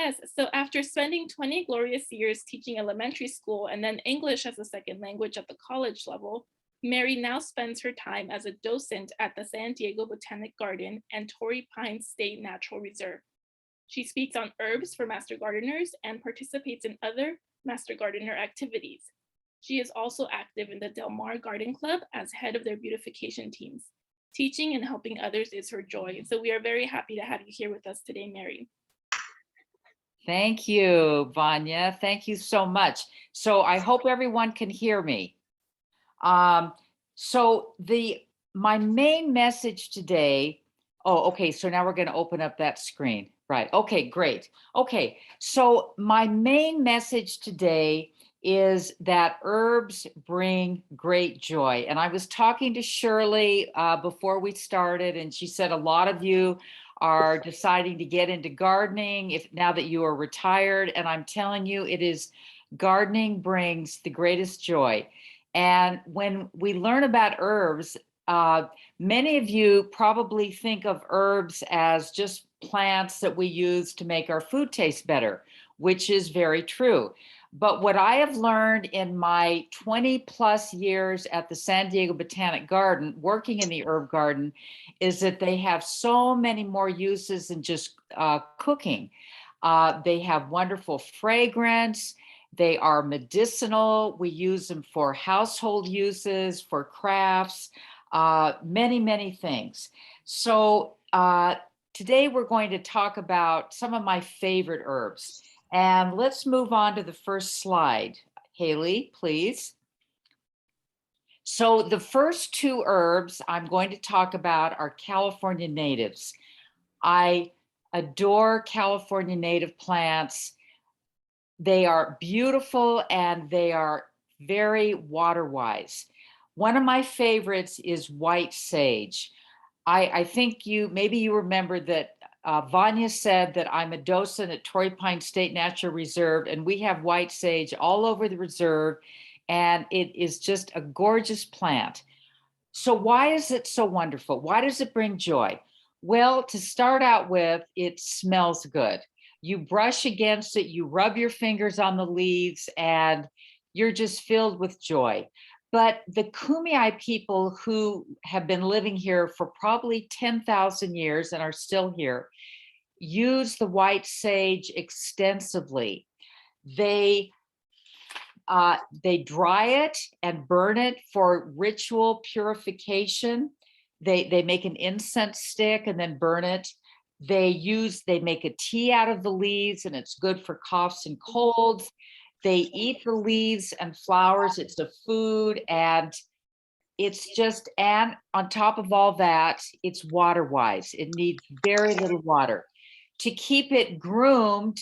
Yes, so after spending 20 glorious years teaching elementary school and then English as a second language at the college level, Mary now spends her time as a docent at the San Diego Botanic Garden and Torrey Pines State Natural Reserve. She speaks on herbs for master gardeners and participates in other master gardener activities. She is also active in the Del Mar Garden Club as head of their beautification teams. Teaching and helping others is her joy. So we are very happy to have you here with us today, Mary. Thank you, Vanya. Thank you so much. So I hope everyone can hear me. My main message today, okay, so now we're going to open up that screen. Right. Okay, great. Okay, so my main message today is that herbs bring great joy. And I was talking to Shirley before we started, and she said a lot of you are deciding to get into gardening now that you are retired. And I'm telling you, gardening brings the greatest joy. And when we learn about herbs, many of you probably think of herbs as just plants that we use to make our food taste better, which is very true. But what I have learned in my 20 plus years at the San Diego Botanic Garden, working in the herb garden, is that they have so many more uses than just cooking. They have wonderful fragrance. They are medicinal. We use them for household uses, for crafts, many, many things. So today we're going to talk about some of my favorite herbs. And let's move on to the first slide. Haley, please. So the first two herbs I'm going to talk about are California natives. I adore California native plants. They are beautiful and they are very water-wise. One of my favorites is white sage. I think maybe you remember that Vanya said that I'm a docent at Torrey Pines State Natural Reserve, and we have white sage all over the reserve, and it is just a gorgeous plant. So why is it so wonderful? Why does it bring joy? Well, to start out with, it smells good. You brush against it, you rub your fingers on the leaves, and you're just filled with joy. But the Kumeyaay people who have been living here for probably 10,000 years and are still here use the white sage extensively. They dry it and burn it for ritual purification. They make an incense stick and then burn it. They make a tea out of the leaves, and it's good for coughs and colds. They eat the leaves and flowers. It's a food, and and on top of all that, it's water wise. It needs very little water. To keep it groomed,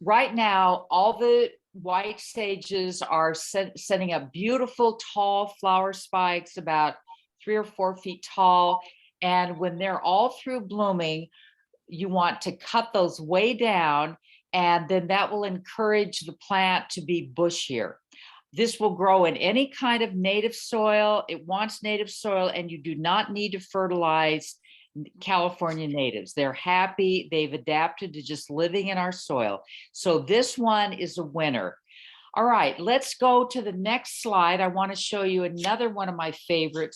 right now, all the white sages are sending up beautiful tall flower spikes about 3 or 4 feet tall. And when they're all through blooming, you want to cut those way down, and then that will encourage the plant to be bushier. This will grow in any kind of native soil. It wants native soil, and you do not need to fertilize California natives. They're happy. They've adapted to just living in our soil. So this one is a winner. All right, let's go to the next slide. I want to show you another one of my favorite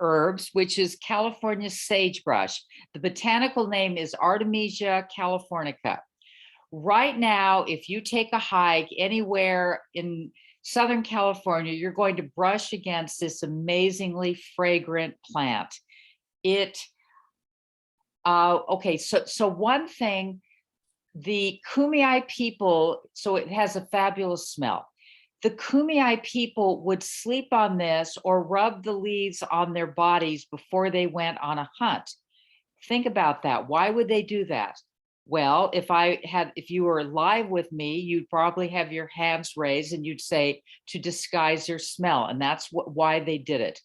herbs, which is California sagebrush. The botanical name is Artemisia californica. Right now, if you take a hike anywhere in Southern California, you're going to brush against this amazingly fragrant plant. So one thing, the Kumeyaay people, so it has a fabulous smell. The Kumeyaay people would sleep on this or rub the leaves on their bodies before they went on a hunt. Think about that. Why would they do that? Well, if you were live with me, you'd probably have your hands raised and you'd say to disguise your smell. And that's why they did it.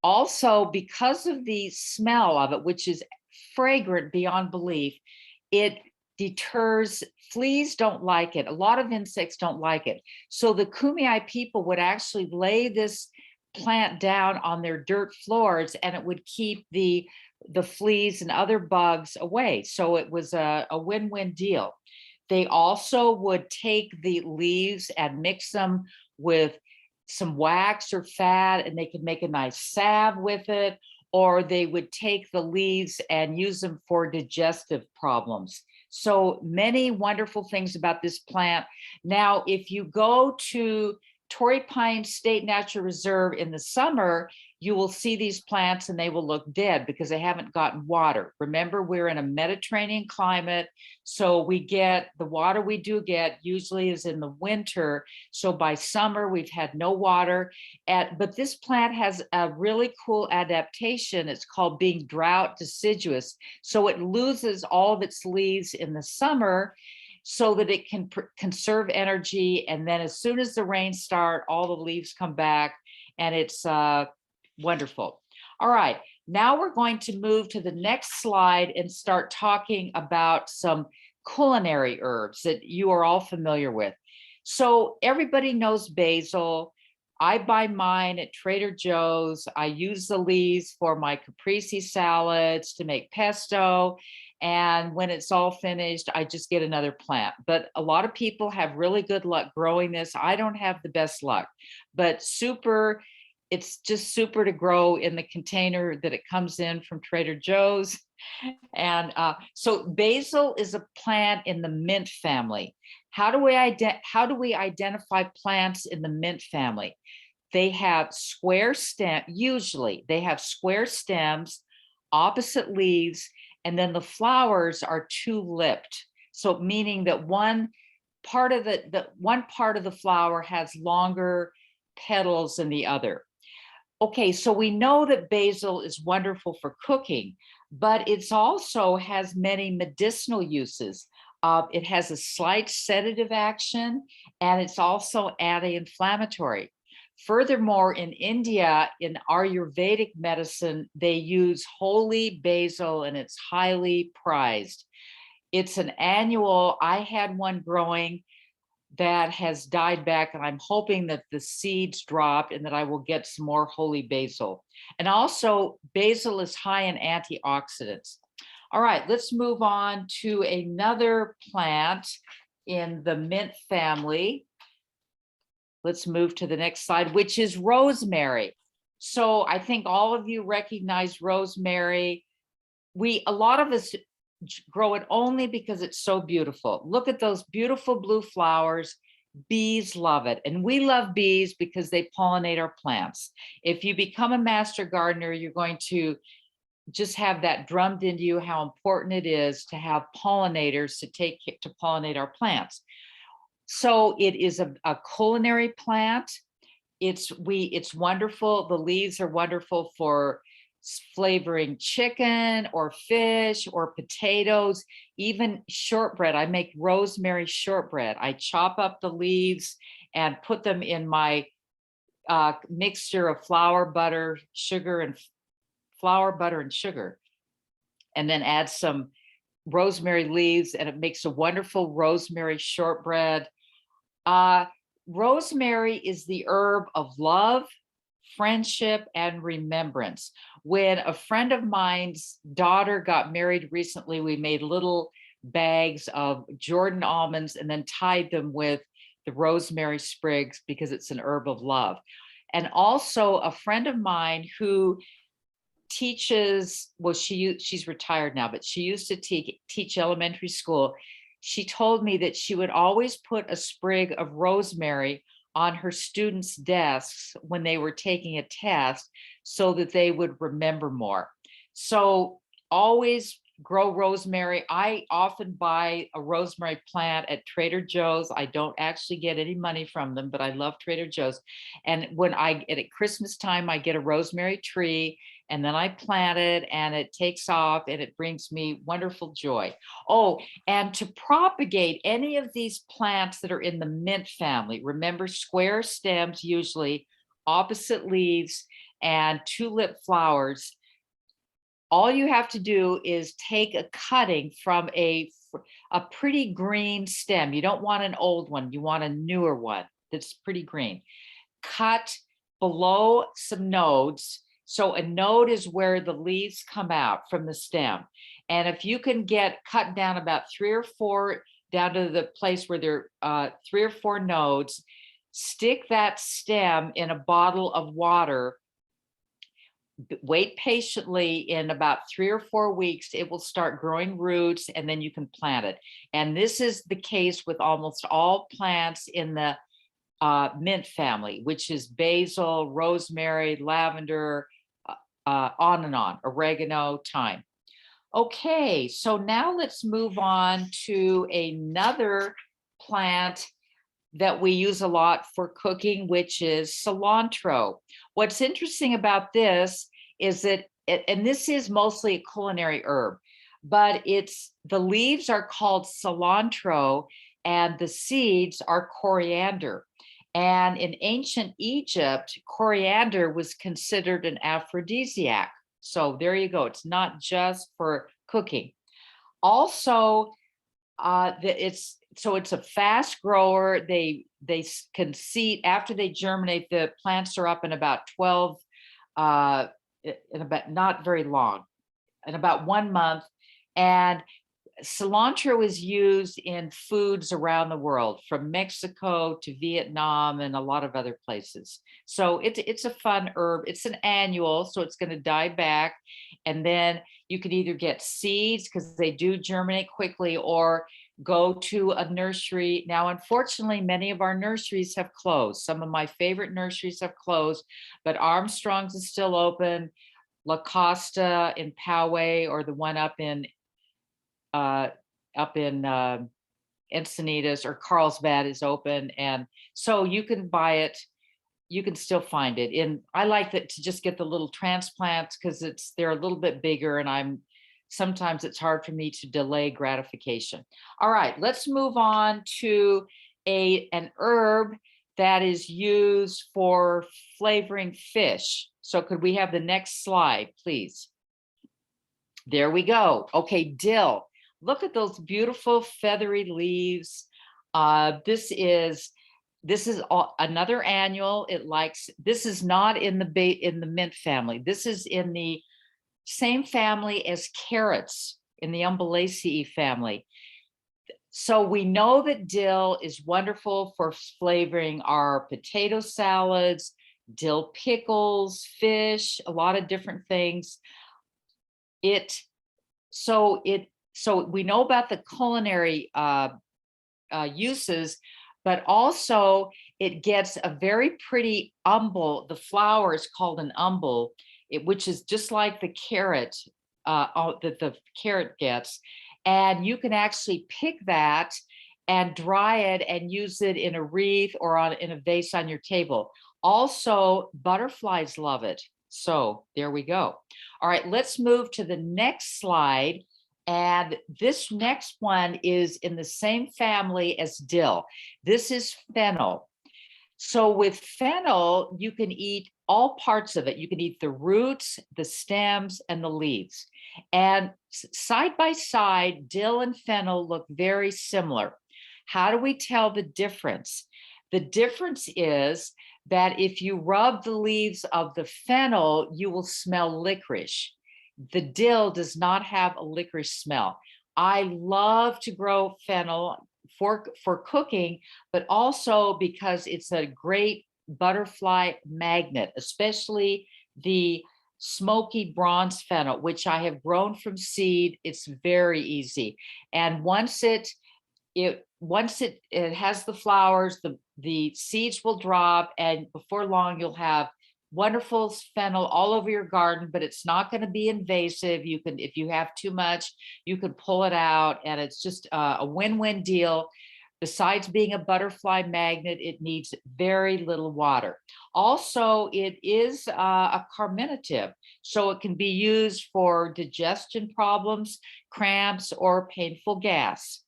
Also, because of the smell of it, which is fragrant beyond belief, it deters. Fleas don't like it. A lot of insects don't like it. So the Kumeyaay people would actually lay this plant down on their dirt floors, and it would keep the the fleas and other bugs away. So it was a win-win deal. They also would take the leaves and mix them with some wax or fat, and they could make a nice salve with it, or they would take the leaves and use them for digestive problems. So many wonderful things about this plant. Now, if you go to Torrey Pines State Natural Reserve in the summer, you will see these plants and they will look dead because they haven't gotten water. Remember, we're in a Mediterranean climate, so we get the water we do get usually is in the winter. So by summer, we've had no water. But this plant has a really cool adaptation. It's called being drought deciduous. So it loses all of its leaves in the summer so that it can conserve energy. And then as soon as the rains start, all the leaves come back, and it's wonderful. All right, now we're going to move to the next slide and start talking about some culinary herbs that you are all familiar with. So everybody knows basil. I buy mine at Trader Joe's. I use the leaves for my caprese salads to make pesto. And when it's all finished, I just get another plant. But a lot of people have really good luck growing this. I don't have the best luck, but super, it's just super to grow in the container that it comes in from Trader Joe's. And so basil is a plant in the mint family. How do we identify plants in the mint family? They have square stem, usually they have square stems, opposite leaves, and then the flowers are two-lipped. So meaning that one part of the flower has longer petals than the other. Okay, so we know that basil is wonderful for cooking, but it's also has many medicinal uses. It has a slight sedative action, and it's also anti-inflammatory. Furthermore, in India, in Ayurvedic medicine, they use holy basil, and it's highly prized. It's an annual. I had one growing that has died back, and I'm hoping that the seeds dropped and that I will get some more holy basil. And also, basil is high in antioxidants. All right, let's move on to another plant in the mint family. Let's move to the next slide, which is rosemary. So I think all of you recognize rosemary. A lot of us grow it only because it's so beautiful. Look at those beautiful blue flowers. Bees love it. And we love bees because they pollinate our plants. If you become a master gardener, you're going to just have that drummed into you how important it is to have pollinators to pollinate our plants. So it is a culinary plant. It's wonderful. The leaves are wonderful for flavoring chicken or fish or potatoes, even shortbread. I make rosemary shortbread. I chop up the leaves and put them in my mixture of flour, butter, and sugar, and then add some rosemary leaves, and it makes a wonderful rosemary shortbread. Rosemary is the herb of love, friendship, and remembrance. When a friend of mine's daughter got married recently, we made little bags of Jordan almonds and then tied them with the rosemary sprigs because it's an herb of love. And also a friend of mine who teaches, well, she's retired now, but she used to teach elementary school. She told me that she would always put a sprig of rosemary on her students' desks when they were taking a test so that they would remember more. So always grow rosemary. I often buy a rosemary plant at Trader Joe's. I don't actually get any money from them, but I love Trader Joe's. And when at Christmas time, I get a rosemary tree, and then I plant it, and it takes off, and it brings me wonderful joy. Oh, and to propagate any of these plants that are in the mint family, remember square stems usually, opposite leaves, and two-lip flowers. All you have to do is take a cutting from a pretty green stem. You don't want an old one. You want a newer one that's pretty green. Cut below some nodes So a node is where the leaves come out from the stem. And if you can get cut down about 3 or 4 down to the place where there are 3 or 4 nodes, stick that stem in a bottle of water, wait patiently. In about 3 or 4 weeks, it will start growing roots, and then you can plant it. And this is the case with almost all plants in the mint family, which is basil, rosemary, lavender, on and on, oregano, thyme. Okay, so now let's move on to another plant that we use a lot for cooking, which is cilantro. What's interesting about this is that, and this is mostly a culinary herb, but the leaves are called cilantro and the seeds are coriander. And in ancient Egypt, coriander was considered an aphrodisiac. So there you go. It's not just for cooking. Also, it's a fast grower. They can seed after they germinate. The plants are up in about 12, in about not very long, in about 1 month. And cilantro is used in foods around the world, from Mexico to Vietnam and a lot of other places. So it's a fun herb. It's an annual, so it's going to die back. And then you can either get seeds, because they do germinate quickly, or go to a nursery. Now, unfortunately, many of our nurseries have closed. Some of my favorite nurseries have closed, but Armstrong's is still open. La Costa in Poway, or the one up in Encinitas or Carlsbad is open. And so you can buy it. You can still find it. And I like that to just get the little transplants, because they're a little bit bigger, and sometimes it's hard for me to delay gratification. All right, let's move on to an herb that is used for flavoring fish. So could we have the next slide, please? There we go. Okay, dill. Look at those beautiful feathery leaves. This is another annual. This is not in the mint family. This is in the same family as carrots, in the Umbelaceae family. So we know that dill is wonderful for flavoring our potato salads, dill pickles, fish, a lot of different things. So we know about the culinary uses, but also it gets a very pretty umbel. The flower is called an umbel, which is just like the carrot that the carrot gets. And you can actually pick that and dry it and use it in a wreath or in a vase on your table. Also, butterflies love it. So there we go. All right, let's move to the next slide. And this next one is in the same family as dill. This is fennel. So with fennel, you can eat all parts of it. You can eat the roots, the stems, and the leaves. And side by side, dill and fennel look very similar. How do we tell the difference? The difference is that if you rub the leaves of the fennel, you will smell licorice. The dill does not have a licorice smell. I love to grow fennel for cooking, but also because it's a great butterfly magnet, especially the smoky bronze fennel, which I have grown from seed. It's very easy. And once it has the flowers, the seeds will drop, and before long you'll have wonderful fennel all over your garden. But it's not going to be invasive. If you have too much, you can pull it out, and it's just a win-win deal. Besides being a butterfly magnet, it needs very little water. Also, it is a carminative, so it can be used for digestion problems, cramps, or painful gas.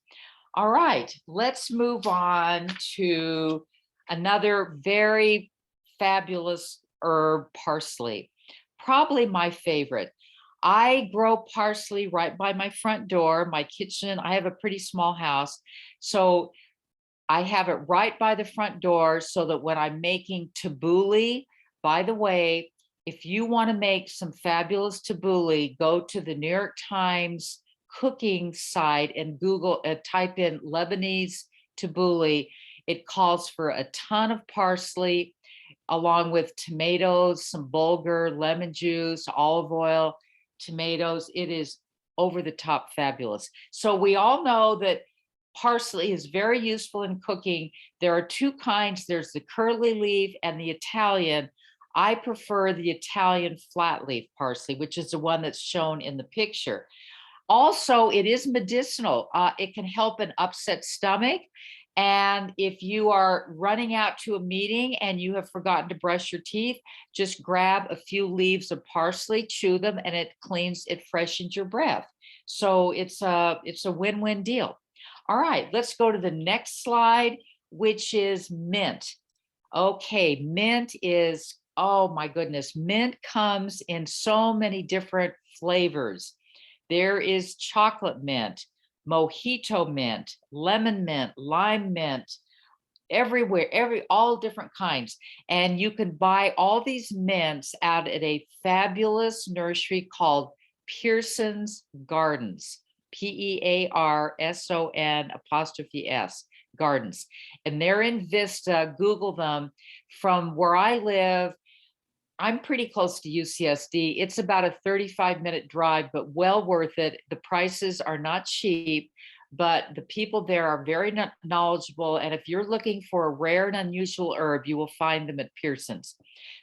All right, let's move on to another very fabulous herb, parsley. Probably my favorite. I grow parsley right by my front door, my kitchen. I have a pretty small house, so I have it right by the front door, so that when I'm making tabbouleh, by the way, if you want to make some fabulous tabbouleh, go to the New York Times cooking site and Google, type in Lebanese tabbouleh. It calls for a ton of parsley, along with tomatoes, some bulgur, lemon juice, olive oil, tomatoes. It is over the top fabulous. So we all know that parsley is very useful in cooking. There are two kinds. There's the curly leaf and the Italian. I prefer the Italian flat leaf parsley, which is the one that's shown in the picture. Also, it is medicinal. It can help an upset stomach. And if you are running out to a meeting and you have forgotten to brush your teeth, just grab a few leaves of parsley, chew them, and it cleans, it freshens your breath. So it's a win-win deal. All right, let's go to the next slide, which is mint. Okay, mint is, oh my goodness, mint comes in so many different flavors. There is chocolate mint, mojito mint, lemon mint, lime mint, everywhere, all different kinds. And you can buy all these mints out at a fabulous nursery called Pearson's Gardens, Pearson''S Gardens. And they're in Vista. Google them. From where I live, I'm pretty close to UCSD. It's about a 35-minute drive, but well worth it. The prices are not cheap, but the people there are very knowledgeable. And if you're looking for a rare and unusual herb, you will find them at Pearson's.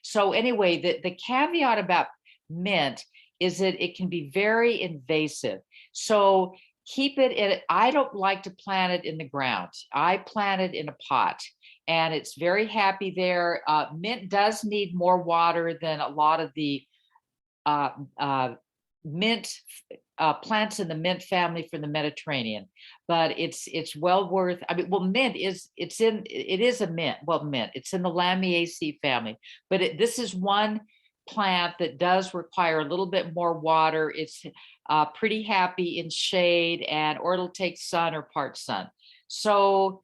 So anyway, the caveat about mint is that it can be very invasive. So keep it in, I don't like to plant it in the ground. I plant it in a pot. And it's very happy there. Mint does need more water than a lot of the mint plants in the mint family from the Mediterranean, but it's well worth. I mean, well, mint is it is a mint. Well, mint, it's in the Lamiaceae family, but this is one plant that does require a little bit more water. It's pretty happy in shade, or it'll take sun or part sun. So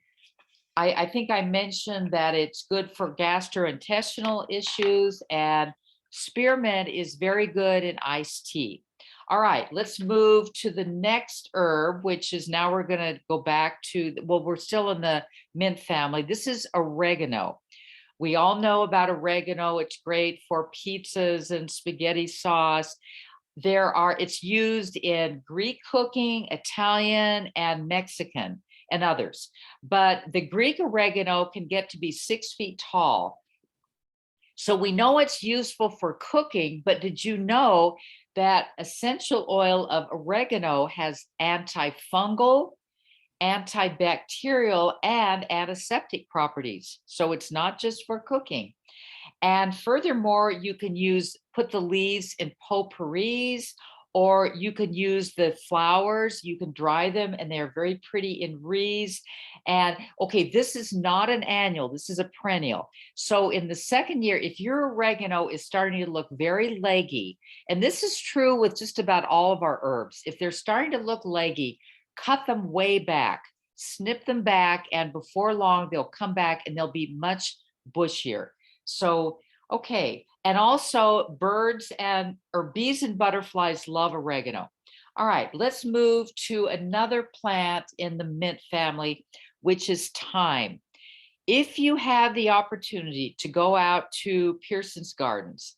I think I mentioned that it's good for gastrointestinal issues, and spearmint is very good in iced tea. All right, let's move to the next herb, which is, now we're going to go back to, well, we're still in the mint family. This is oregano. We all know about oregano. It's great for pizzas and spaghetti sauce. It's used in Greek cooking, Italian, and Mexican, and others. But the Greek oregano can get to be 6 feet tall. So we know it's useful for cooking, but did you know that essential oil of oregano has antifungal, antibacterial, and antiseptic properties? So it's not just for cooking. And furthermore, you can put the leaves in potpourris, or you can use the flowers, you can dry them, and they're very pretty in wreaths. And okay, this is not an annual, this is a perennial. So in the second year, if your oregano is starting to look very leggy, and this is true with just about all of our herbs, if they're starting to look leggy, cut them way back, snip them back, and before long, they'll come back and they'll be much bushier. So, okay. And also bees and butterflies love oregano. All right, let's move to another plant in the mint family, which is thyme. If you have the opportunity to go out to Pearson's Gardens,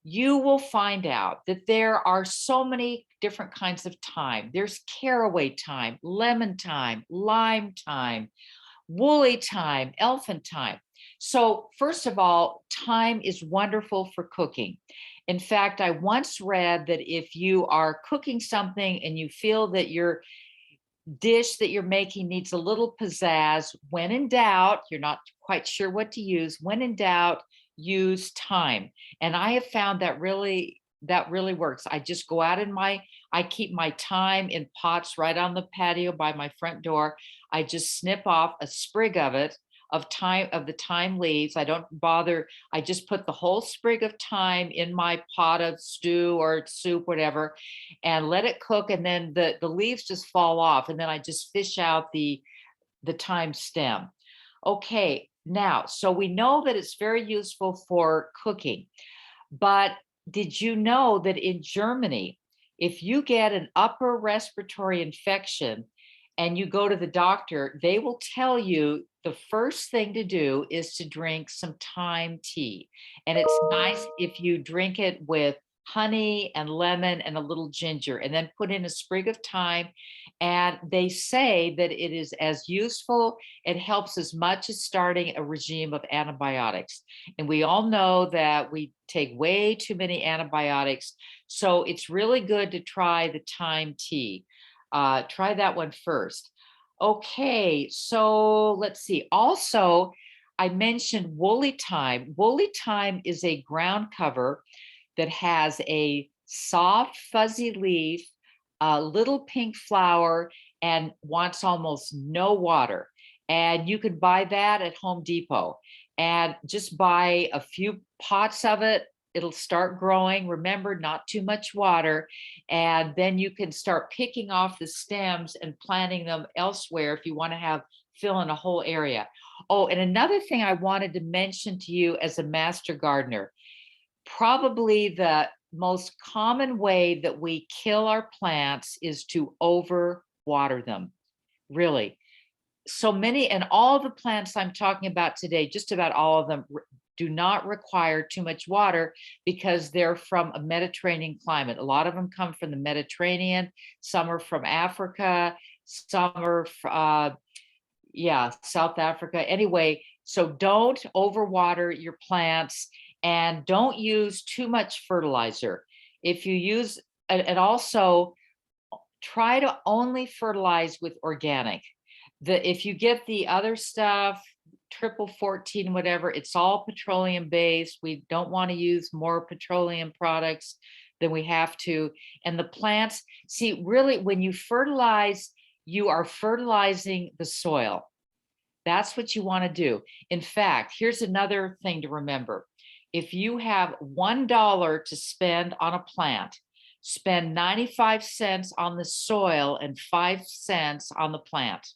you will find out that there are so many different kinds of thyme. There's caraway thyme, lemon thyme, lime thyme, woolly thyme, elephant thyme. So first of all, thyme is wonderful for cooking. In fact, I once read that if you are cooking something and you feel that your dish that you're making needs a little pizzazz, when in doubt, you're not quite sure what to use, when in doubt, use thyme. And I have found that really works. I just go out I keep my thyme in pots right on the patio by my front door. I just snip off a sprig of it, of the thyme leaves. I don't bother. I just put the whole sprig of thyme in my pot of stew or soup, whatever, and let it cook. And then the leaves just fall off. And then I just fish out the thyme stem. Okay, now, so we know that it's very useful for cooking. But did you know that in Germany, if you get an upper respiratory infection and you go to the doctor, they will tell you the first thing to do is to drink some thyme tea. And it's nice if you drink it with honey and lemon and a little ginger, and then put in a sprig of thyme. And they say that it is as useful, it helps as much as starting a regime of antibiotics. And we all know that we take way too many antibiotics. So it's really good to try the thyme tea. Try that one first. Okay, so let's see. Also, I mentioned woolly thyme. Woolly thyme is a ground cover that has a soft, fuzzy leaf, a little pink flower, and wants almost no water. And you could buy that at Home Depot and just buy a few pots of it. It'll start growing. Remember, not too much water. And then you can start picking off the stems and planting them elsewhere if you want to have fill in a whole area. Oh, and another thing I wanted to mention to you as a master gardener, probably the most common way that we kill our plants is to over water them. Really. So many, and all the plants I'm talking about today, just about all of them do not require too much water because they're from a Mediterranean climate. A lot of them come from the Mediterranean, some are from Africa, some are South Africa. Anyway, so don't overwater your plants and don't use too much fertilizer. If you use, and also try to only fertilize with organic. If you get the other stuff, triple 14, whatever, it's all petroleum based. We don't want to use more petroleum products than we have to. And the plants, see, really, when you fertilize, you are fertilizing the soil. That's what you want to do. In fact, here's another thing to remember. If you have $1 to spend on a plant, spend 95 cents on the soil and 5 cents on the plant.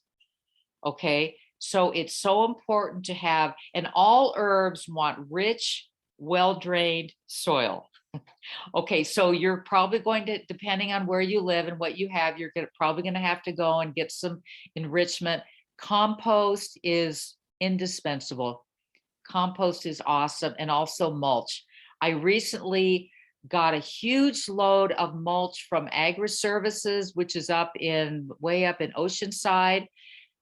Okay, so it's so important to have, and all herbs want rich, well-drained soil. Okay, so you're probably going to, depending on where you live and what you have, you're probably going to have to go and get some enrichment. Compost is indispensable. Compost is awesome, and also mulch. I recently got a huge load of mulch from Agri-Services, which is way up in Oceanside.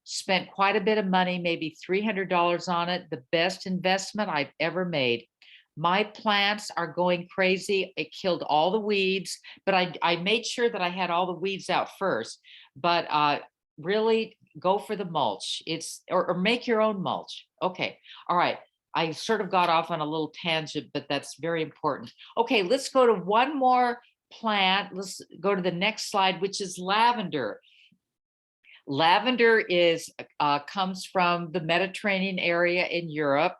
Spent quite a bit of money, maybe $300 on it. The best investment I've ever made. My plants are going crazy. It killed all the weeds, but I made sure that I had all the weeds out first. But really go for the mulch. Or make your own mulch. Okay, all right. I sort of got off on a little tangent, but that's very important. Okay, let's go to one more plant. Let's go to the next slide, which is lavender. Lavender comes from the Mediterranean area in Europe.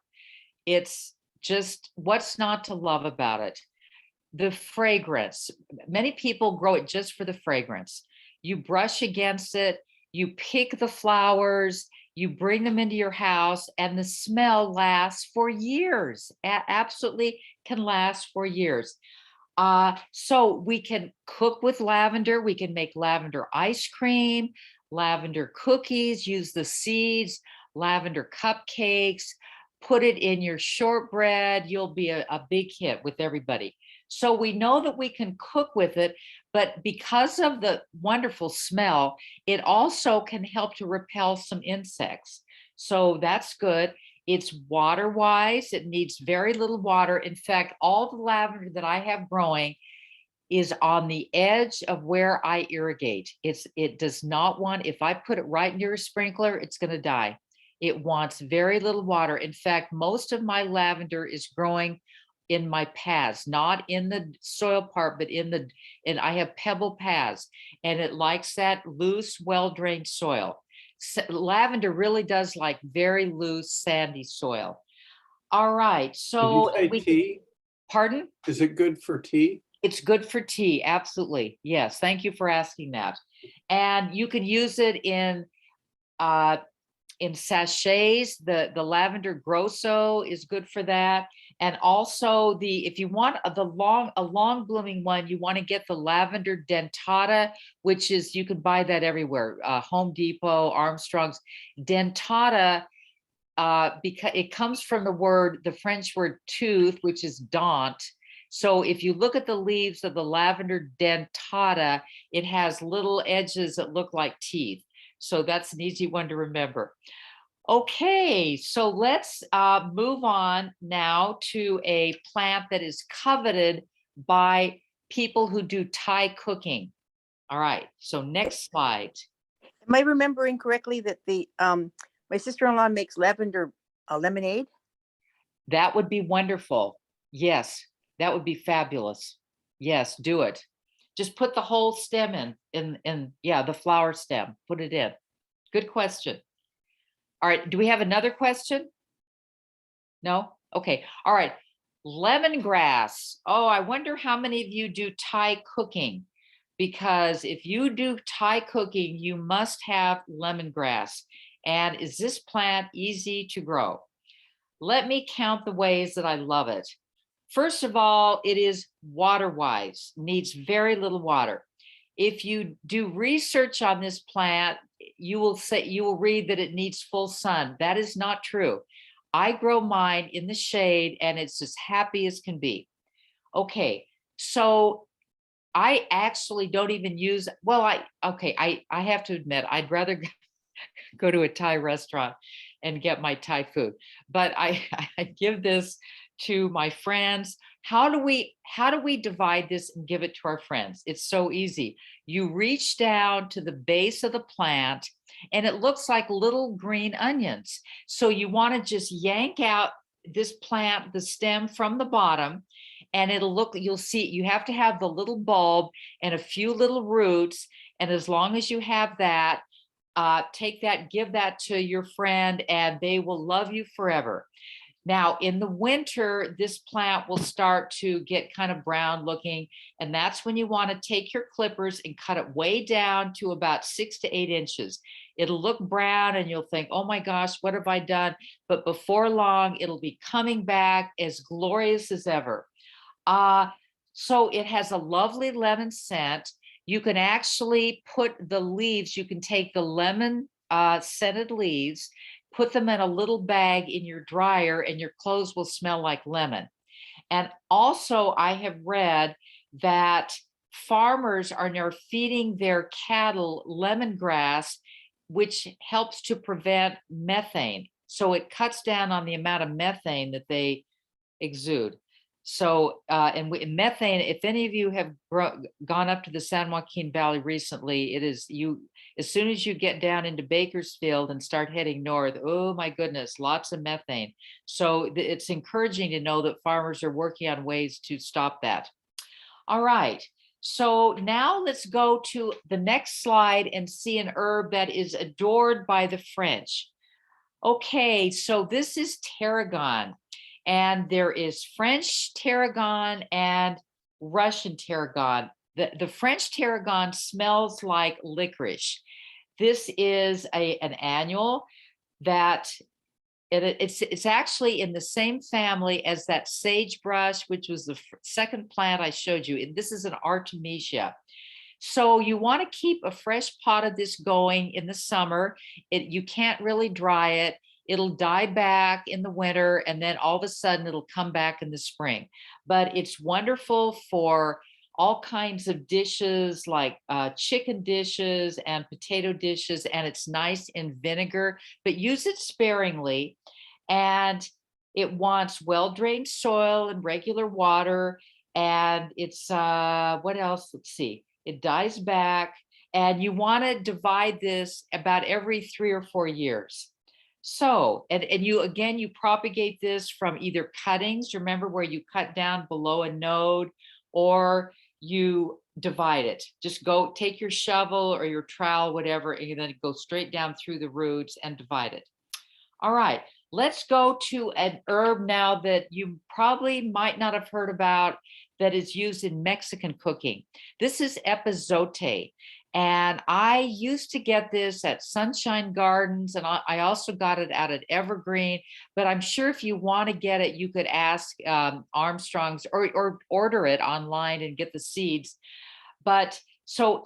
It's just, what's not to love about it? The fragrance. Many people grow it just for the fragrance. You brush against it, you pick the flowers, you bring them into your house, and the smell lasts for years. Absolutely can last for years. So we can cook with lavender. We can make lavender ice cream, lavender cookies, use the seeds, lavender cupcakes, put it in your shortbread. You'll be a big hit with everybody. So we know that we can cook with it, but because of the wonderful smell, it also can help to repel some insects. So that's good. It's water wise. It needs very little water. In fact, all the lavender that I have growing is on the edge of where I irrigate. It does not want, if I put it right near a sprinkler, it's going to die. It wants very little water. In fact, most of my lavender is growing in my paths, not in the soil part, but and I have pebble paths, and it likes that loose, well-drained soil. Lavender really does like very loose, sandy soil. All right, so Did you say tea? Pardon? Is it good for tea? It's good for tea, absolutely. Yes, thank you for asking that. And you can use it in sachets. The lavender grosso is good for that. And also if you want a long blooming one, you want to get the lavender dentata, which is, you can buy that everywhere. Home Depot, Armstrong's. Dentata, because it comes from the French word tooth, which is dent. So if you look at the leaves of the lavender dentata, it has little edges that look like teeth. So that's an easy one to remember. Okay, so let's move on now to a plant that is coveted by people who do Thai cooking. All right, so next slide. Am I remembering correctly that my sister-in-law makes lavender lemonade? That would be wonderful. Yes, that would be fabulous. Yes, do it. Just put the whole stem in, yeah, the flower stem, put it in. Good question. All right, do we have another question? No? Okay, all right. Lemongrass. Oh, I wonder how many of you do Thai cooking, because if you do Thai cooking, you must have lemongrass. And is this plant easy to grow? Let me count the ways that I love it. First of all, it is water-wise, needs very little water. If you do research on this plant, you will read that it needs full sun. That is not true. I grow mine in the shade and it's as happy as can be. Okay, so I actually don't even use, well, I have to admit, I'd rather go to a Thai restaurant and get my Thai food, but I give this to my friends. How do we divide this and give it to our friends? It's so easy. You reach down to the base of the plant and it looks like little green onions. So you want to just yank out this plant, the stem from the bottom, and you'll see, you have to have the little bulb and a few little roots. And as long as you have that, take that, give that to your friend, and they will love you forever. Now, in the winter, this plant will start to get kind of brown looking, and that's when you want to take your clippers and cut it way down to about 6 to 8 inches. It'll look brown and you'll think, oh my gosh, what have I done? But before long, it'll be coming back as glorious as ever. So it has a lovely lemon scent. You can actually put the leaves, you can take the lemon scented leaves, put them in a little bag in your dryer, and your clothes will smell like lemon. And also, I have read that farmers are now feeding their cattle lemongrass, which helps to prevent methane. So it cuts down on the amount of methane that they exude. So, methane, if any of you have gone up to the San Joaquin Valley recently, it is as soon as you get down into Bakersfield and start heading north, oh my goodness, lots of methane. So it's encouraging to know that farmers are working on ways to stop that. All right, so now let's go to the next slide and see an herb that is adored by the French. Okay, so this is tarragon. And there is French tarragon and Russian tarragon. The French tarragon smells like licorice. This is an annual that it's actually in the same family as that sagebrush, which was the second plant I showed you. This is an Artemisia. So you want to keep a fresh pot of this going in the summer. You can't really dry it. It'll die back in the winter, and then all of a sudden it'll come back in the spring. But it's wonderful for all kinds of dishes, like chicken dishes and potato dishes, and it's nice in vinegar, but use it sparingly. And it wants well-drained soil and regular water. And it's, what else? Let's see. It dies back, and you want to divide this about every 3 or 4 years. So, and you propagate this from either cuttings, remember where you cut down below a node, or you divide it. Just take your shovel or your trowel, whatever, and then go straight down through the roots and divide it. All right, let's go to an herb now that you probably might not have heard about, that is used in Mexican cooking. This is Epizote. And I used to get this at Sunshine Gardens, and I also got it out at Evergreen. But I'm sure if you want to get it, you could ask Armstrong's or order it online and get the seeds. But so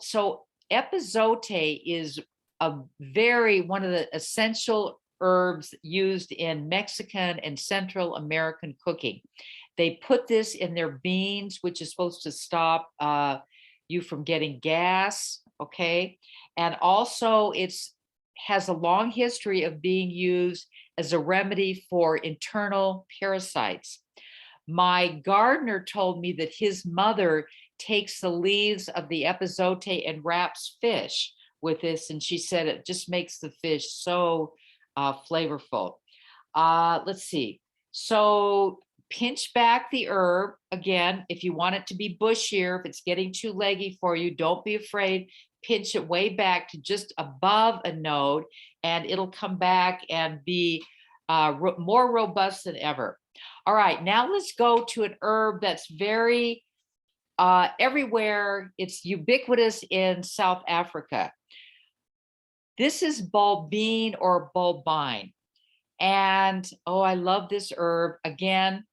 Epizote is one of the essential herbs used in Mexican and Central American cooking. They put this in their beans, which is supposed to stop you from getting gas, okay? And also has a long history of being used as a remedy for internal parasites. My gardener told me that his mother takes the leaves of the Epizote and wraps fish with this, and she said it just makes the fish so flavorful. Let's see. So pinch back the herb. Again, if you want it to be bushier, if it's getting too leggy for you, don't be afraid. Pinch it way back to just above a node, and it'll come back and be more robust than ever. All right, now let's go to an herb that's very everywhere. It's ubiquitous in South Africa. This is Bolbine or Bolbine. And oh, I love this herb. Again,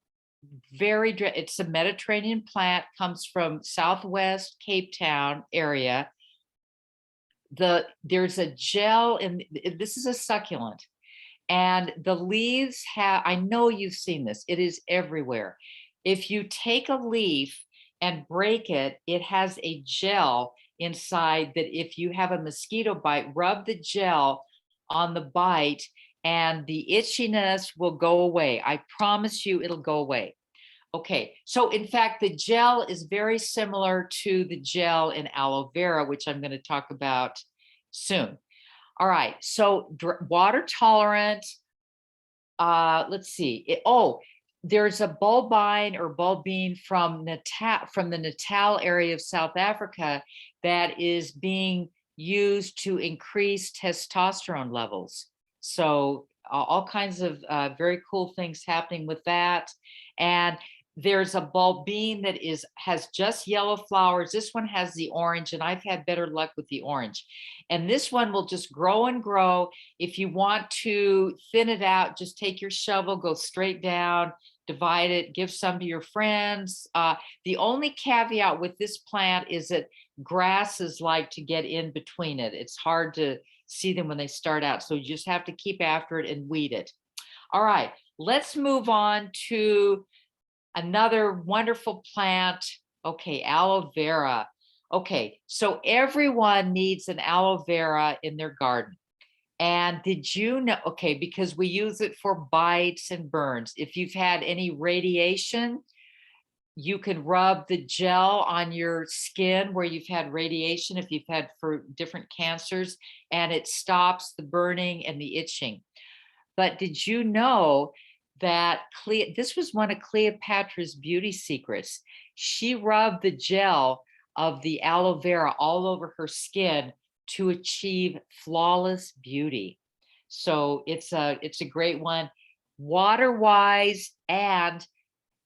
it's a Mediterranean plant, comes from Southwest Cape Town area. There's a gel, and this is a succulent. And the leaves I know you've seen this, it is everywhere. If you take a leaf and break it, it has a gel inside that if you have a mosquito bite, rub the gel on the bite and the itchiness will go away. I promise you it'll go away. Okay, so in fact, the gel is very similar to the gel in aloe vera, which I'm going to talk about soon. All right, so water tolerant. Let's see. There's a Bolbine or Bolbine from the Natal area of South Africa that is being used to increase testosterone levels. So all kinds of very cool things happening with that. And there's a Bolbine that has just yellow flowers. This one has the orange, and I've had better luck with the orange. And this one will just grow and grow. If you want to thin it out, just take your shovel, go straight down, divide it, give some to your friends. The only caveat with this plant is that grasses like to get in between it. It's hard to see them when they start out. So you just have to keep after it and weed it. All right, let's move on to another wonderful plant. Okay, aloe vera. Okay, so everyone needs an aloe vera in their garden. And did you know, okay, because we use it for bites and burns. If you've had any radiation, you can rub the gel on your skin where you've had radiation, if you've had for different cancers, and it stops the burning and the itching. But did you know that this was one of Cleopatra's beauty secrets? She rubbed the gel of the aloe vera all over her skin to achieve flawless beauty. So it's a great one, water wise. And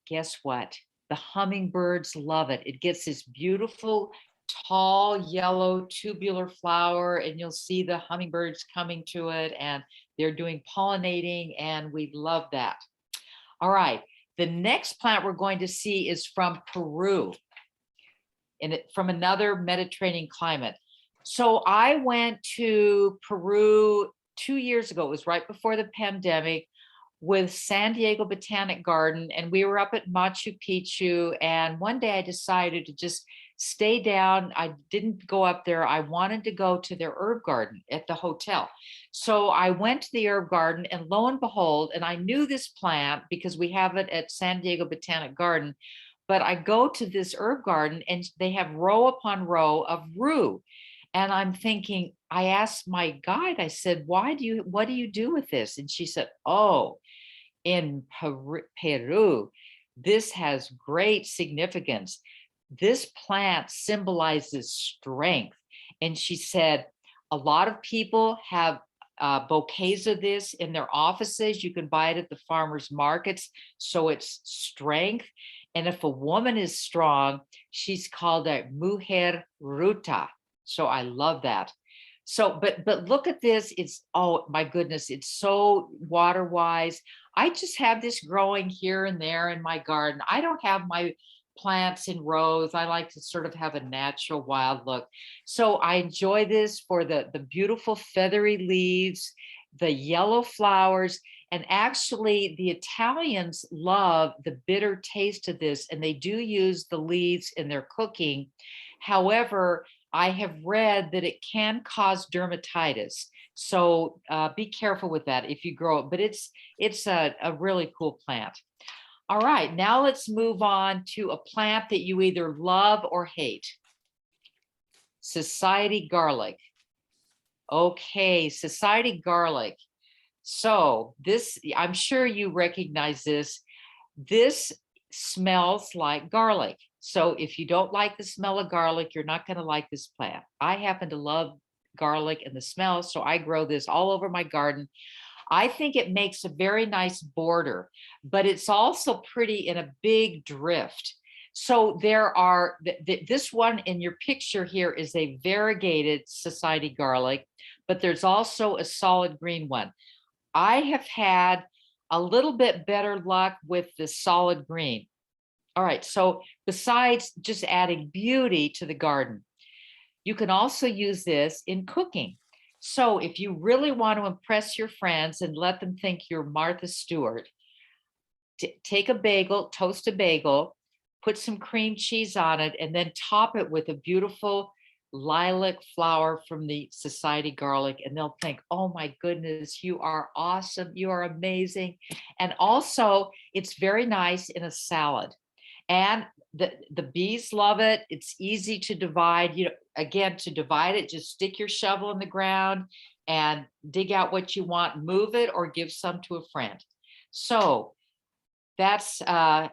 guess what? The hummingbirds love it. It gets this beautiful, tall, yellow, tubular flower, and you'll see the hummingbirds coming to it, and they're doing pollinating, and we love that. All right, the next plant we're going to see is from Peru, and from another Mediterranean climate. So I went to Peru 2 years ago. It was right before the pandemic, with San Diego Botanic Garden, and we were up at Machu Picchu. And one day I decided to just stay down. I didn't go up there. I wanted to go to their herb garden at the hotel. So I went to the herb garden, and lo and behold, and I knew this plant because we have it at San Diego Botanic Garden, but I go to this herb garden and they have row upon row of rue. And I'm thinking, I asked my guide, I said, what do you do with this? And she said, oh, in Peru, this has great significance. This plant symbolizes strength. And she said, a lot of people have bouquets of this in their offices. You can buy it at the farmers markets. So it's strength. And if a woman is strong, she's called a mujer ruta. So I love that. So, but look at this. It's, oh my goodness, it's so water wise. I just have this growing here and there in my garden. I don't have my plants in rows. I like to sort of have a natural wild look. So I enjoy this for the beautiful feathery leaves, the yellow flowers, and actually the Italians love the bitter taste of this, and they do use the leaves in their cooking. However, I have read that it can cause dermatitis. So be careful with that if you grow it, but it's a really cool plant. All right, now let's move on to a plant that you either love or hate. Society garlic. Okay, society garlic. So this, I'm sure you recognize this. This smells like garlic. So if you don't like the smell of garlic, you're not going to like this plant. I happen to love garlic and the smell, so I grow this all over my garden. I think it makes a very nice border, but it's also pretty in a big drift. So there are, this one in your picture here is a variegated society garlic, but there's also a solid green one. I have had a little bit better luck with the solid green. All right, so besides just adding beauty to the garden, you can also use this in cooking. So if you really want to impress your friends and let them think you're Martha Stewart, take a bagel, toast a bagel, put some cream cheese on it, and then top it with a beautiful lilac flower from the society garlic, and they'll think, oh my goodness, you are awesome, you are amazing. And also it's very nice in a salad, and the bees love it. It's easy to divide. You know, again, to divide it, just stick your shovel in the ground and dig out what you want, move it, or give some to a friend. So that's a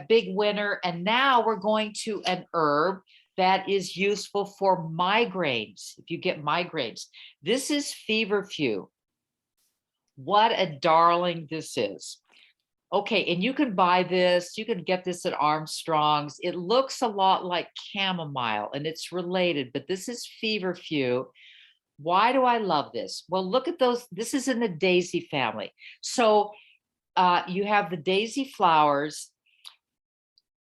big winner. And now we're going to an herb that is useful for migraines. If you get migraines, this is Feverfew. What a darling this is. Okay, and you can buy this, you can get this at Armstrong's. It looks a lot like chamomile and it's related, but this is Feverfew. Why do I love this? Well, look at those. This is in the daisy family. So you have the daisy flowers.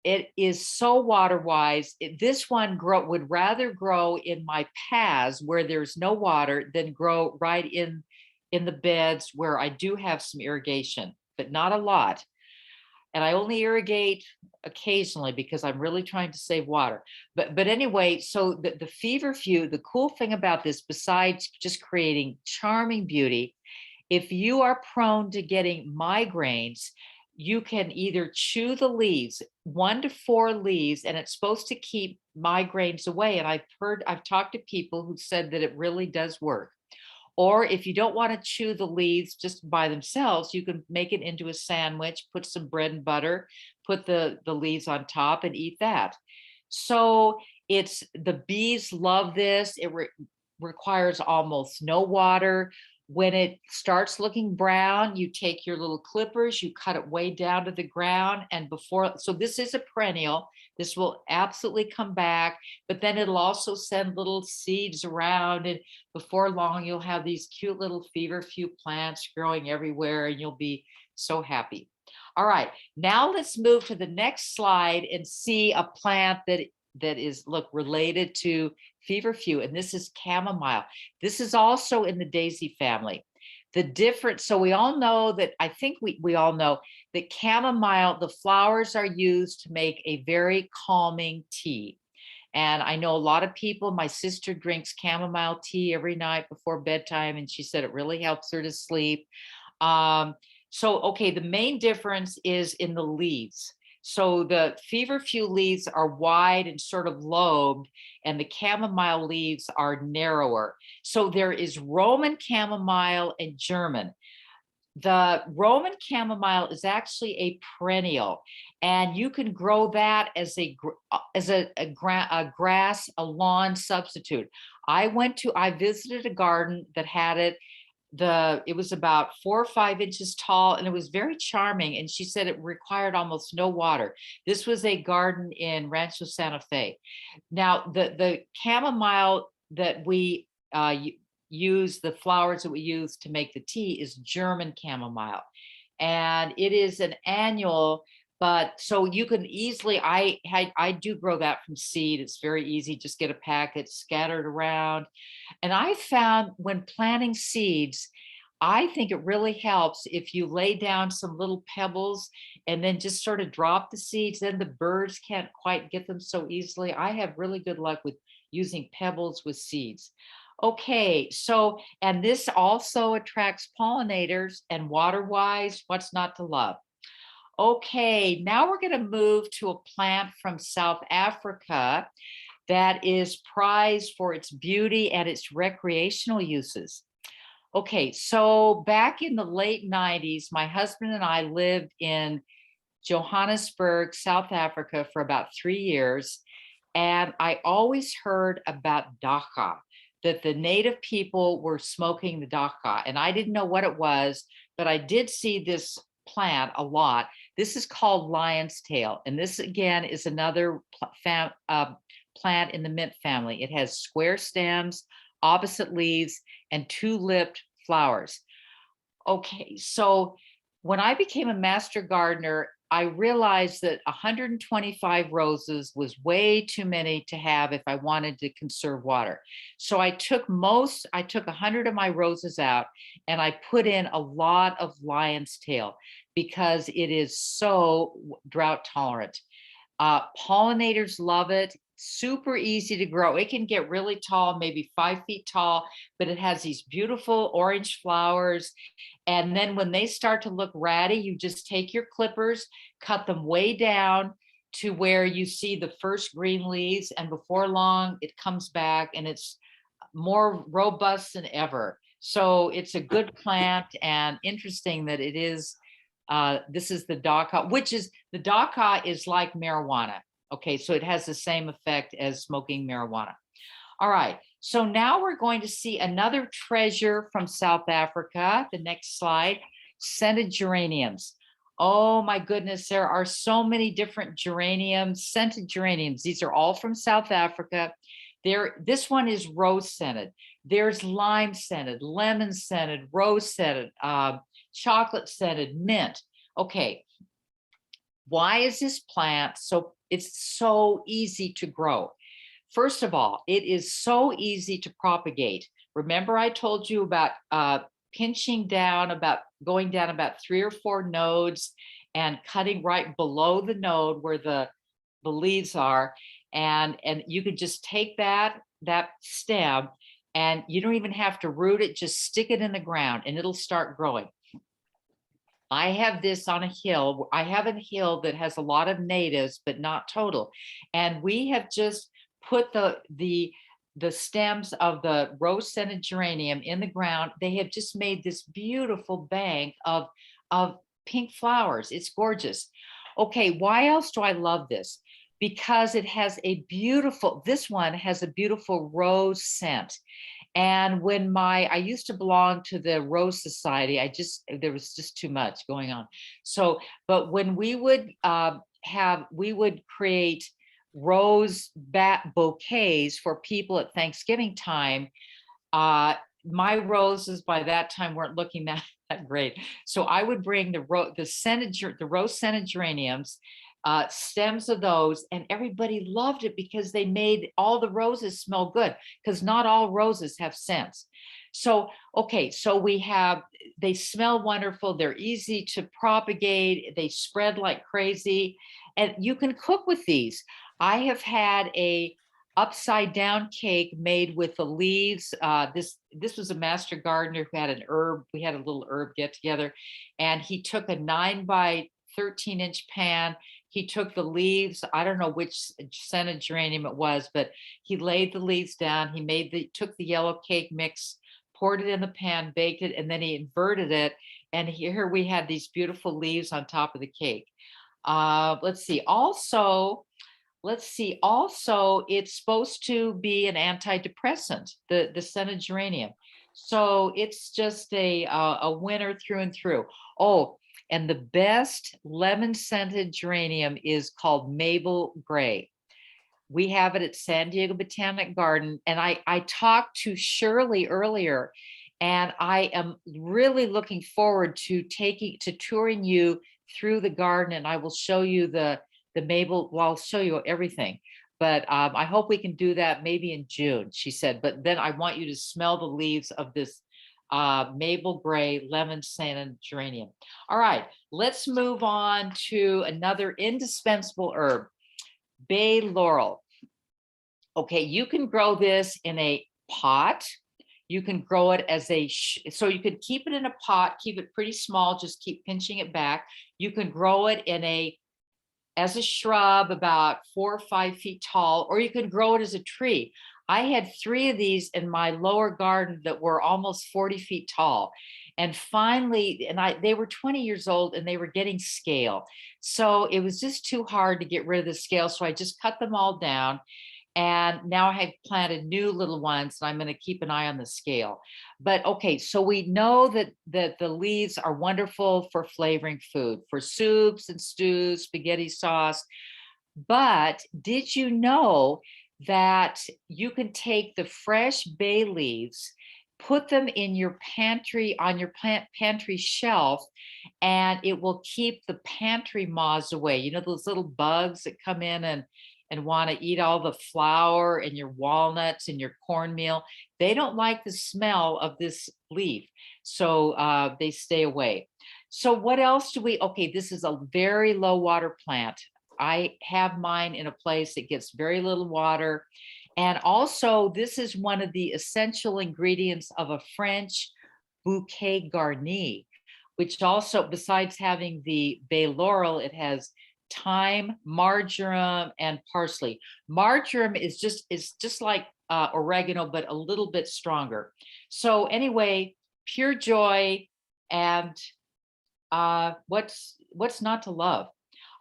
It is so water wise. This one would rather grow in my paths where there's no water than grow right in the beds where I do have some irrigation, but not a lot. And I only irrigate occasionally because I'm really trying to save water. But anyway, so the Feverfew, the cool thing about this, besides just creating charming beauty, if you are prone to getting migraines, you can either chew the leaves, 1 to 4 leaves, and it's supposed to keep migraines away. And I've talked to people who said that it really does work. Or if you don't want to chew the leaves just by themselves, you can make it into a sandwich, put some bread and butter, put the leaves on top and eat that. So the bees love this. It requires almost no water. When it starts looking brown, you take your little clippers, you cut it way down to the ground, and so this is a perennial. This will absolutely come back, but then it'll also send little seeds around, and before long, you'll have these cute little Feverfew plants growing everywhere, and you'll be so happy. All right, now let's move to the next slide and see a plant that is, look, related to Feverfew, and this is chamomile. This is also in the daisy family. So we all know that, I think we all know that chamomile, the flowers are used to make a very calming tea. And I know a lot of people, my sister drinks chamomile tea every night before bedtime, and she said it really helps her to sleep. Okay, the main difference is in the leaves. So the Feverfew leaves are wide and sort of lobed, and the chamomile leaves are narrower. So there is Roman chamomile and German. The Roman chamomile is actually a perennial, and you can grow that as a grass, a lawn substitute. I visited a garden that had it. It was about 4 or 5 inches tall, and it was very charming. And she said it required almost no water. This was a garden in Rancho Santa Fe. Now, the chamomile that we use, the flowers that we use to make the tea, is German chamomile. And it is an annual, but so you can easily, I do grow that from seed. It's very easy. Just get a packet, scatter it around. And I found when planting seeds, I think it really helps if you lay down some little pebbles and then just sort of drop the seeds. Then the birds can't quite get them so easily. I have really good luck with using pebbles with seeds. Okay, so, and this also attracts pollinators, and water-wise, what's not to love? Okay, now we're going to move to a plant from South Africa that is prized for its beauty and its recreational uses. Okay, so back in the late 90s, my husband and I lived in Johannesburg, South Africa for about 3 years. And I always heard about daka, that the native people were smoking the daka. And I didn't know what it was, but I did see this plant a lot. This is called lion's tail. And this again is another plant in the mint family. It has square stems, opposite leaves, and two-lipped flowers. Okay, so when I became a master gardener, I realized that 125 roses was way too many to have if I wanted to conserve water. So I took 100 of my roses out and I put in a lot of lion's tail because it is so drought tolerant. Pollinators love it. Super easy to grow. It can get really tall, maybe 5 feet tall, but it has these beautiful orange flowers. And then when they start to look ratty, you just take your clippers, cut them way down to where you see the first green leaves. And before long, it comes back and it's more robust than ever. So it's a good plant, and interesting that it is, this is the daka, the daka is like marijuana. Okay, so it has the same effect as smoking marijuana. All right, so now we're going to see another treasure from South Africa. The next slide, scented geraniums. Oh my goodness, there are so many different geraniums, scented geraniums. These are all from South Africa. This one is rose scented. There's lime scented, lemon scented, rose scented, chocolate scented, mint. Okay, why is this plant it's so easy to grow? First of all, it is so easy to propagate. Remember I told you about pinching down, about going down about 3 or 4 nodes and cutting right below the node where the leaves are. And you could just take that stem, and you don't even have to root it, just stick it in the ground and it'll start growing. I have this on a hill. I have a hill that has a lot of natives, but not total. And we have just put the stems of the rose scented geranium in the ground. They have just made this beautiful bank of pink flowers. It's gorgeous. Okay, why else do I love this? Because it has this one has a beautiful rose scent. And when I used to belong to the Rose Society, there was just too much going on. So, but when we would we would create rose bouquets for people at Thanksgiving time. My roses by that time weren't looking that great. So I would bring the rose scented geraniums, stems of those, and everybody loved it because they made all the roses smell good, because not all roses have scents. So, okay, so they smell wonderful. They're easy to propagate. They spread like crazy, and you can cook with these. I have had a upside down cake made with the leaves. This was a master gardener who had an herb. We had a little herb get together, and he took a 9 by 13-inch pan. He took the leaves. I don't know which scented geranium it was, but he laid the leaves down. He took the yellow cake mix, poured it in the pan, baked it, and then he inverted it. And here we had these beautiful leaves on top of the cake. Let's see. Also, it's supposed to be an antidepressant, the scented geranium. So it's just a winner through and through. Oh, and the best lemon scented geranium is called Maple Gray. We have it at San Diego Botanic Garden. And I talked to Shirley earlier, and I am really looking forward to touring you through the garden, and I will show you the maple, well, I'll show you everything. But I hope we can do that maybe in June, she said. But then I want you to smell the leaves of this maple gray lemon scented geranium. All right, let's move on to another indispensable herb, bay laurel. Okay, you can grow this in a pot. You can grow it as so you could keep it in a pot, keep it pretty small, just keep pinching it back. You can grow it as a shrub about 4 or 5 feet tall, or you can grow it as a tree. I had 3 of these in my lower garden that were almost 40 feet tall. And finally, they were 20 years old and they were getting scale. So it was just too hard to get rid of the scale. So I just cut them all down. And now I have planted new little ones, and I'm going to keep an eye on the scale. But okay, so we know that the leaves are wonderful for flavoring food, for soups and stews, spaghetti sauce. But did you know that you can take the fresh bay leaves, put them in your pantry, on your pantry shelf, and it will keep the pantry moths away. You know, those little bugs that come in and want to eat all the flour and your walnuts and your cornmeal. They don't like the smell of this leaf, so they stay away. So what else do we, okay, this is a very low water plant. I have mine in a place that gets very little water. And also, this is one of the essential ingredients of a French bouquet garni, which also, besides having the bay laurel, it has thyme, marjoram, and parsley. Marjoram is just like oregano, but a little bit stronger. So anyway, pure joy, and what's not to love?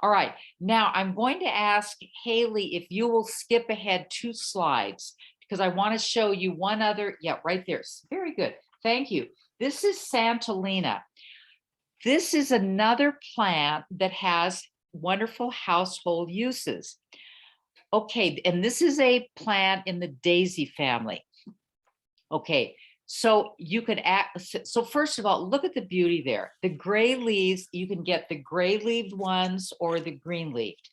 All right, now I'm going to ask Haley if you will skip ahead 2 slides, because I want to show you one other. Yeah, right there. Very good. Thank you. This is Santolina. This is another plant that has wonderful household uses. Okay, and this is a plant in the daisy family. Okay, so you could so first of all, look at the beauty there. The gray leaves, you can get the gray leaved ones or the green leaved.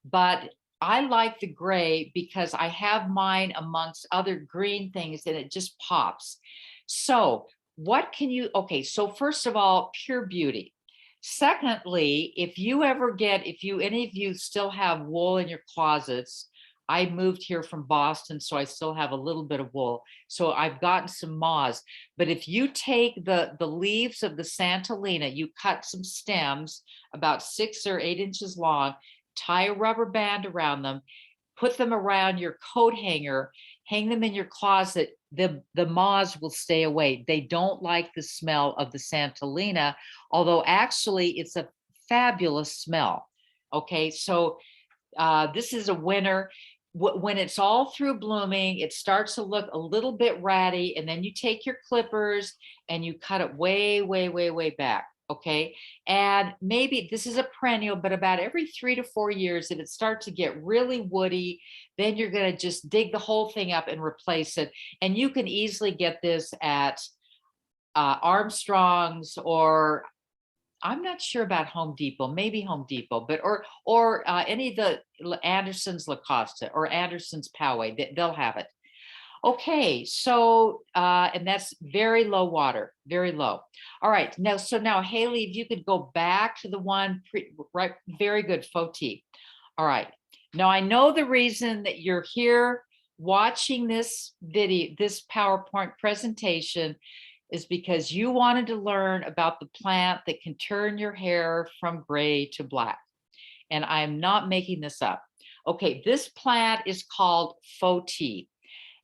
But I like the gray because I have mine amongst other green things and it just pops. So what can you, okay, so first of all, pure beauty. Secondly, if any of you still have wool in your closets, I moved here from Boston, so I still have a little bit of wool. So I've gotten some moths. But if you take the leaves of the Santolina, you cut some stems about 6 or 8 inches long, tie a rubber band around them, put them around your coat hanger, hang them in your closet, the moths will stay away. They don't like the smell of the Santolina, although actually it's a fabulous smell. Okay, so this is a winner. When it's all through blooming, it starts to look a little bit ratty, and then you take your clippers and you cut it way, way, way, way back. Okay, and maybe this is a perennial, but about every 3 to 4 years, if it starts to get really woody, then you're going to just dig the whole thing up and replace it. And you can easily get this at Armstrong's, or I'm not sure about Home Depot, maybe Home Depot, but or any of the Anderson's Lacoste or Anderson's Poway, they'll have it. Okay, so and that's very low water, very low. All right, now Haley, if you could go back to the one right, very good, Faux Tea. All right, now I know the reason that you're here watching this video, this PowerPoint presentation, is because you wanted to learn about the plant that can turn your hair from gray to black. And I'm not making this up. Okay, this plant is called Faux Tea.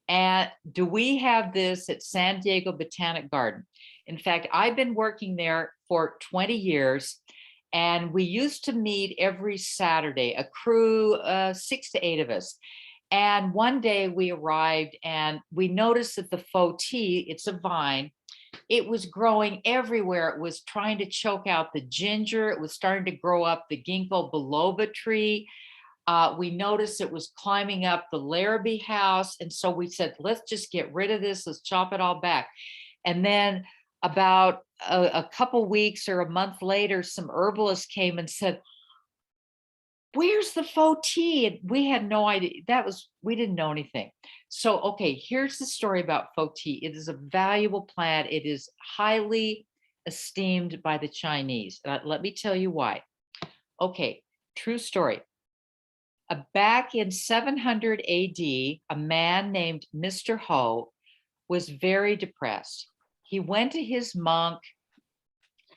And do we have this at San Diego Botanic Garden? In fact, I've been working there for 20 years, and we used to meet every Saturday, a crew, 6 to 8 of us. And one day we arrived and we noticed that the Faux Tea, it's a vine, it was growing everywhere. It was trying to choke out the ginger. It was starting to grow up the ginkgo biloba tree. We noticed it was climbing up the Larrabee house. And so we said, let's just get rid of this. Let's chop it all back. And then about a couple weeks or a month later, some herbalists came and said, where's the faux tea? And we had no idea. We didn't know anything. So, okay, here's the story about faux tea. It is a valuable plant. It is highly esteemed by the Chinese. Let me tell you why. Okay, true story. Back in 700 AD, a man named Mr. Ho was very depressed. He went to his monk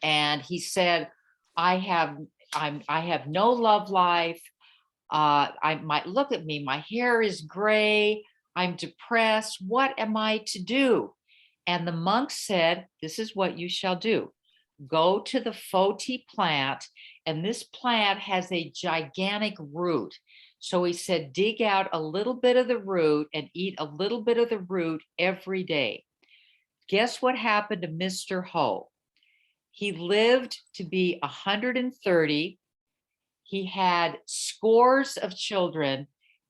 and he said, I have no love life. I might look at me, my hair is gray. I'm depressed. What am I to do? And the monk said, this is what you shall do. Go to the faux tea plant, and this plant has a gigantic root. So he said, dig out a little bit of the root and eat a little bit of the root every day. Guess what happened to Mr. Ho? He lived to be 130. He had scores of children,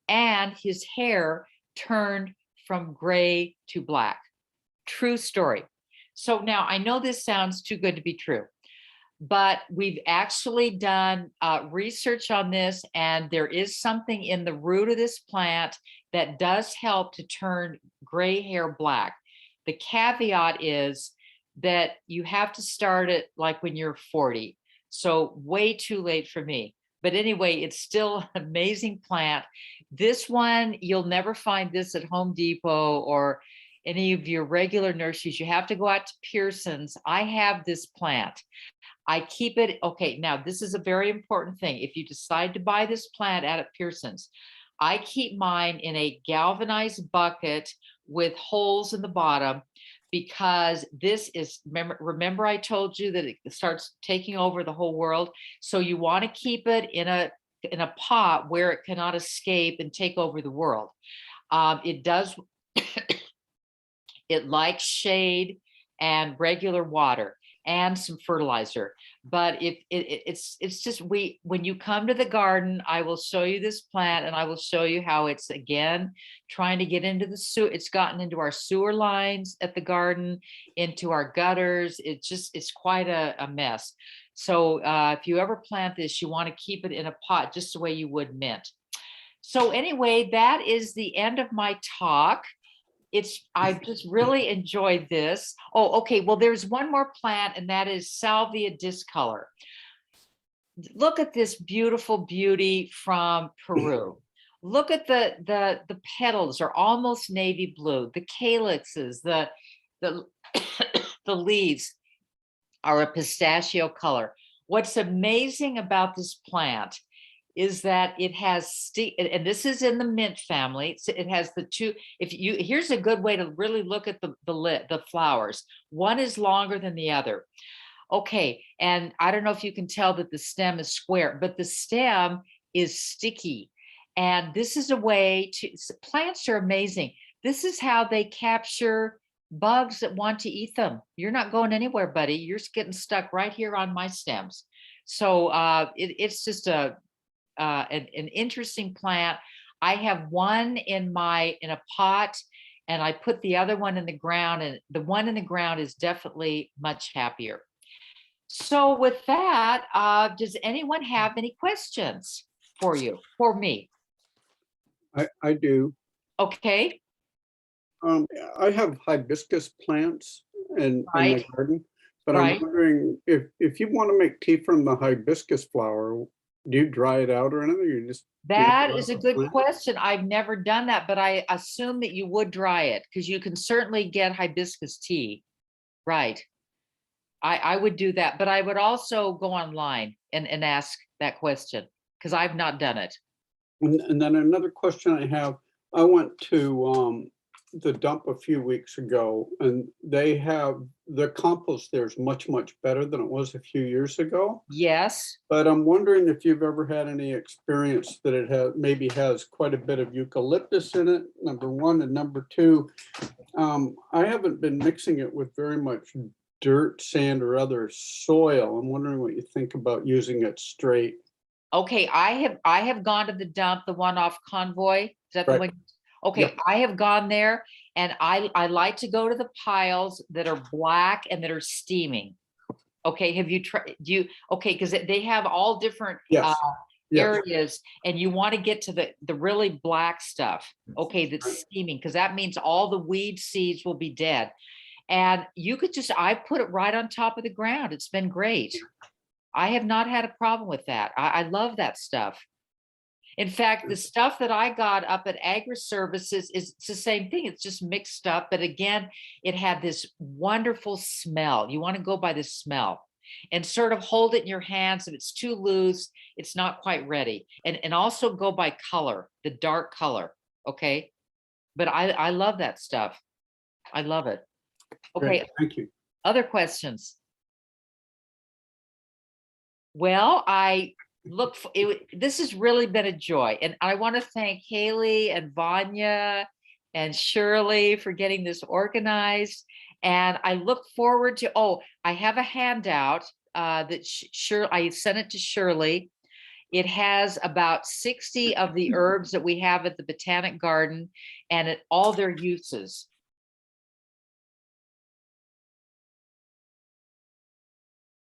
and his hair turned from gray to black. True story. So now I know this sounds too good to be true, but we've actually done research on this, and there is something in the root of this plant that does help to turn gray hair black. The caveat is that you have to start it like when you're 40. So way too late for me. But anyway, it's still an amazing plant. This one, you'll never find this at Home Depot or any of your regular nurseries. You have to go out to Pearson's. I have this plant. I keep it. Okay, now this is a very important thing. If you decide to buy this plant out at Pearson's, I keep mine in a galvanized bucket with holes in the bottom, because this is, remember I told you that it starts taking over the whole world. So you want to keep it in a pot where it cannot escape and take over the world. It does, it likes shade and regular water and some fertilizer. But if it's just, when you come to the garden, I will show you this plant, and I will show you how it's, again, trying to get into the sewer. It's gotten into our sewer lines at the garden, into our gutters. It's quite a mess. So if you ever plant this, you want to keep it in a pot just the way you would mint. So anyway, that is the end of my talk. I just really enjoyed this. Oh, okay. Well, there's one more plant, and that is Salvia discolor. Look at this beautiful beauty from Peru. Look at the petals are almost navy blue. The calyxes, the the leaves are a pistachio color. What's amazing about this plant is that it has, and this is in the mint family. It has the two, here's a good way to really look at the flowers. One is longer than the other. Okay, and I don't know if you can tell that the stem is square, but the stem is sticky. And this is a way plants are amazing. This is how they capture bugs that want to eat them. You're not going anywhere, buddy. You're getting stuck right here on my stems. So it's just an interesting plant. I have one in a pot, and I put the other one in the ground, and the one in the ground is definitely much happier. So with that, does anyone have any questions for me? I do. Okay. I have hibiscus plants in my garden, but I'm wondering if you want to make tea from the hibiscus flower, do you dry it out or anything? You just That is a good question. I've never done that, but I assume that you would dry it, because you can certainly get hibiscus tea. Right. I would do that, but I would also go online and ask that question, because I've not done it. And then another question I have, I went to the dump a few weeks ago, and they have, the compost there is much, much better than it was a few years ago. Yes. But I'm wondering if you've ever had any experience that it maybe has quite a bit of eucalyptus in it, number one, and number two, I haven't been mixing it with very much dirt, sand, or other soil. I'm wondering what you think about using it straight. Okay, I have gone to the dump, the one off Convoy. Is that the Right. one? Okay, Yep. I have gone there and I like to go to the piles that are black and that are steaming. Okay, have you tried, okay, because they have all different Yes. Yes. areas and you want to get to the really black stuff. Okay, that's steaming, because that means all the weed seeds will be dead. And you could just, I put it right on top of the ground. It's been great. I have not had a problem with that. I love that stuff. In fact, the stuff that I got up at Agri Services is it's the same thing. It's just mixed up. But again, it had this wonderful smell. You want to go by the smell and sort of hold it in your hands. If it's too loose, it's not quite ready. And also go by color, the dark color. Okay. But I love that stuff. I love it. Okay. Great. Thank you. Other questions? Well, I look for it. This has really been a joy. And I want to thank Haley and Vanya and Shirley for getting this organized. And I look forward to, oh, I have a handout that I sent it to Shirley. It has about 60 of the herbs that we have at the Botanic Garden and all their uses.